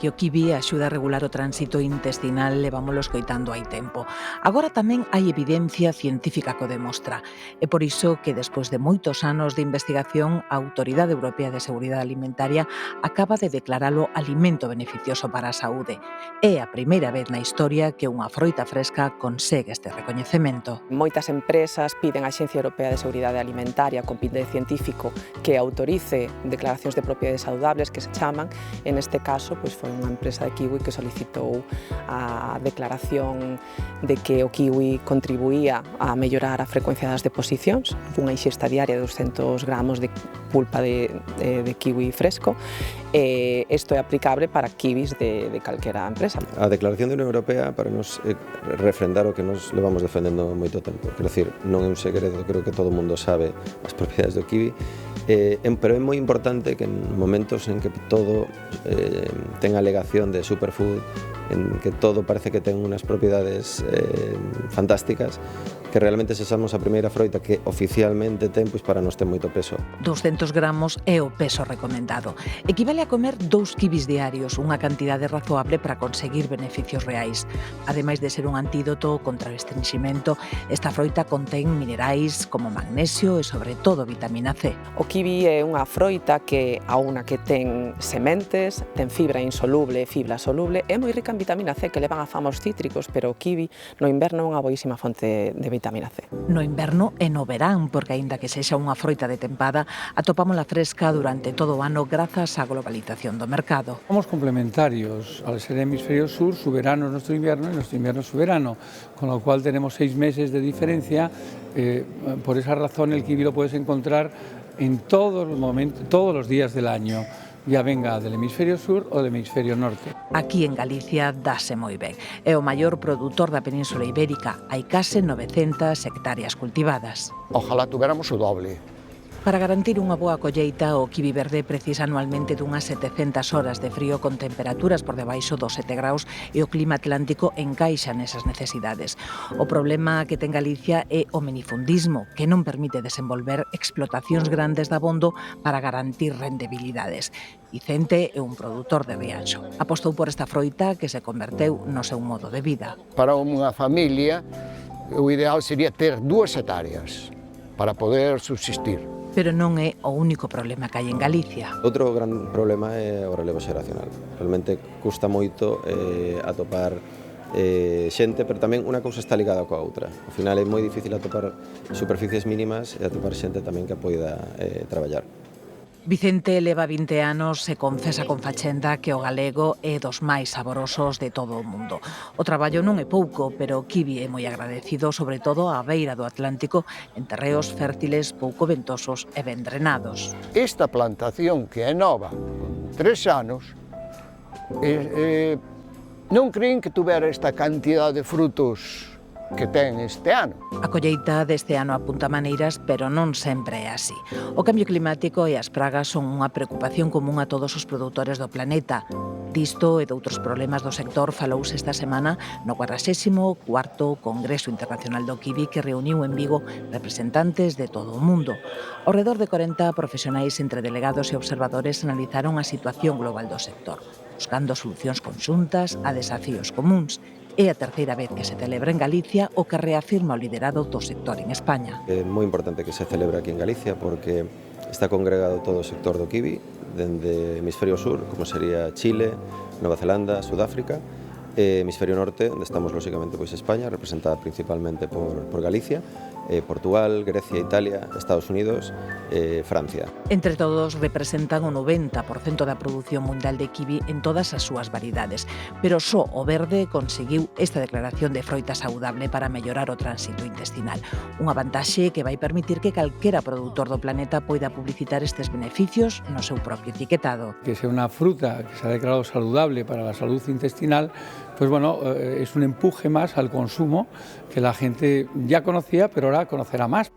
Que o kiwi axuda a regular o tránsito intestinal levámoslo escoitando hai tempo. Agora tamén hai evidencia científica que o demostra. É por iso que, despois de moitos anos de investigación, a Autoridade Europea de Seguridade Alimentaria acaba de declaralo alimento beneficioso para a saúde. É a primeira vez na historia que unha froita fresca consegue este recoñecemento. Moitas empresas piden á Axencia Europea de Seguridade Alimentaria con pinde científico que autorice declaracións de propiedades saludables que se chaman. En este caso, pois foi unha empresa de kiwi que solicitou a declaración de que o kiwi contribuía a mellorar a frecuencia das deposicións, unha ingesta diaria de 200 gramos de pulpa de kiwi fresco. Isto é aplicable para kiwis de calquera empresa. A declaración da Unión Europea para nos refrendar o que nos levamos defendendo moito tempo. Quero dicir, non é un segredo, creo que todo o mundo sabe as propiedades do kiwi, pero é moi importante que en momentos en que todo ten alegación de superfood, en que todo parece que ten unas propiedades fantásticas, que realmente sexamos a primeira froita que oficialmente ten, pois para nos ten moito peso. 200 gramos é o peso recomendado. Equivale a comer 2 kiwis diarios, unha cantidade razoable para conseguir beneficios reais. Ademais de ser un antídoto contra o estreñimento, esta froita contén minerais como magnesio e, sobre todo, vitamina C. O kiwi é unha froita que, aúna que ten sementes, ten fibra insoluble e fibra soluble, é moi rica en vitamina C, que levan a fama os cítricos, pero o kiwi no inverno é unha boísima fonte de vitamina C. No inverno e no verán, porque aínda que sexa unha froita de tempada, atopámola fresca durante todo o ano grazas á globalización do mercado. Somos complementarios. Al ser hemisferio sur, su verano es nuestro invierno y nuestro invierno es su verano, con lo cual tenemos 6 meses de diferencia. Por esa razón el kiwi lo puedes encontrar en todos los momentos, todos los días del año, ya venga del hemisferio sur ou del hemisferio norte. Aquí en Galicia dáse moi ben. É o maior produtor da Península Ibérica. Hai case 900 hectáreas cultivadas. Ojalá tuviéramos o doble. Para garantir unha boa colleita, o kiwi verde precisa anualmente dunhas 700 horas de frío con temperaturas por debaixo dos 7 graus e o clima atlántico encaixa nesas necesidades. O problema que ten Galicia é o minifundismo, que non permite desenvolver explotacións grandes de abondo para garantir rendibilidades. Vicente é un produtor de Rianxo. Apostou por esta froita que se converteu no seu modo de vida. Para unha familia, o ideal sería ter 2 hectáreas para poder subsistir. Pero non é o único problema que hai en Galicia. Outro gran problema é o relevo xeracional. Realmente custa moito atopar xente, pero tamén unha cousa está ligada coa outra. Ao final é moi difícil atopar superficies mínimas e atopar xente tamén que poida traballar. Vicente leva 20 anos e confesa con fachenda que o galego é dos máis saborosos de todo o mundo. O traballo non é pouco, pero o kiwi é moi agradecido, sobre todo á beira do Atlántico, en terreos fértiles, pouco ventosos e ben drenados. Esta plantación que é nova, con 3 anos, non creen que tuvera esta cantidad de frutos que ten este ano. A colleita deste ano apunta maneiras, pero non sempre é así. O cambio climático e as pragas son unha preocupación común a todos os produtores do planeta. Disto e de outros problemas do sector falouse esta semana no 44º Congreso Internacional do Kiwi, que reuniu en Vigo representantes de todo o mundo. Ao redor de 40 profesionais entre delegados e observadores analizaron a situación global do sector, buscando solucións conxuntas a desafíos comuns. É a terceira vez que se celebra en Galicia, o que reafirma o liderado do sector en España. É moi importante que se celebre aquí en Galicia porque está congregado todo o sector do kiwi, dende hemisferio sur, como sería Chile, Nova Zelanda, Sudáfrica, e hemisferio norte, onde estamos lóxicamente pois España, representada principalmente por Galicia, Portugal, Grecia, Italia, Estados Unidos, Francia. Entre todos representan o 90% da produción mundial de kiwi en todas as súas variedades, pero só o verde conseguiu esta declaración de froita saudable para mellorar o tránsito intestinal. Unha vantaxe que vai permitir que calquera produtor do planeta poida publicitar estes beneficios no seu propio etiquetado. Que sea una fruta que se ha declarado saludable para la salud intestinal, pues bueno, es un empuje más al consumo que la gente ya conocía, pero ahora conocerá más.